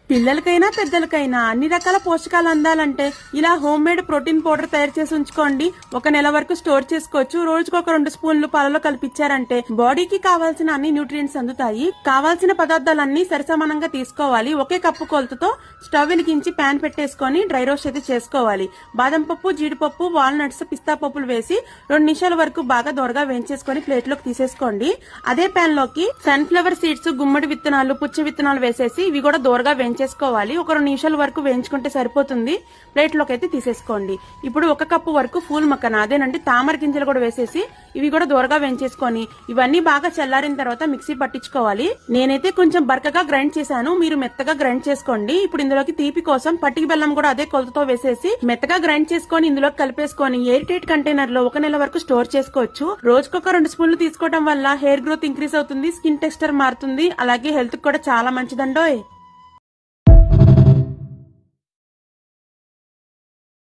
పిల్లలకైనా పెద్దలకైనా అన్ని రకాల పోషకాలు అందాలంటే ఇలా హోమ్ మేడ్ ప్రోటీన్ పౌడర్ తయారు చేసి ఉంచుకోండి. 1 నెల వరకు స్టోర్ చేసుకోవచ్చు. రోజుకు ఒక 2 స్పూన్లు పాలలో కలిపిచ్చారంటే బాడీకి కావాల్సిన అన్ని న్యూట్రియంట్స్ అందుతాయి. కావాల్సిన పదార్థాలన్నీ సరిసమానంగా తీసుకోవాలి. ఒకే కప్పు కొలతతో స్టవ్ వెలిగించి ప్యాన్ పెట్టేసుకొని డ్రై రోస్ట్ అయితే చేసుకోవాలి. బాదం పప్పు, జీడిపప్పు, వాల్నట్స్, పిస్తా పప్పులు వేసి 2 నిమిషాల వరకు బాగా దోరగా వేయించేసుకొని ప్లేట్ లోకి తీసేసుకోండి. అదే ప్యాన్ లోకి సన్ఫ్లవర్ సీడ్స్, గుమ్మడి విత్తనాలు, పుచ్చ విత్తనాలు వేసేసి ఇవి కూడా దోరగా చేసుకోవాలి. ఒక 2 నిమిషాల వరకు వేయించుకుంటే సరిపోతుంది. ప్లేట్ లోకి అయితే తీసేసుకోండి. ఇప్పుడు 1 కప్పు వరకు పూల్ మక్కన అదేనంటే తామర గింజలు కూడా వేసేసి ఇవి కూడా దోరగా వేయించేసుకొని ఇవన్నీ బాగా చల్లారిన తర్వాత మిక్సీ పట్టించుకోవాలి. నేనైతే కొంచెం బరకగా గ్రైండ్ చేశాను, మీరు మెత్తగా గ్రైండ్ చేసుకోండి. ఇప్పుడు ఇందులోకి తీపి కోసం పట్టిక బెల్లం కూడా అదే కొలతతో వేసేసి మెత్తగా గ్రైండ్ చేసుకొని ఇందులోకి కలిపేసుకొని ఎయిర్ టైట్ కంటైనర్ లో 1 నెల వరకు స్టోర్ చేసుకోవచ్చు. రోజుకొక 2 స్పూన్లు తీసుకోవడం వల్ల హెయిర్ గ్రోత్ ఇంక్రీజ్ అవుతుంది, స్కిన్ టెక్స్చర్ మారుతుంది, అలాగే హెల్త్ కూడా చాలా మంచిదండోయ్.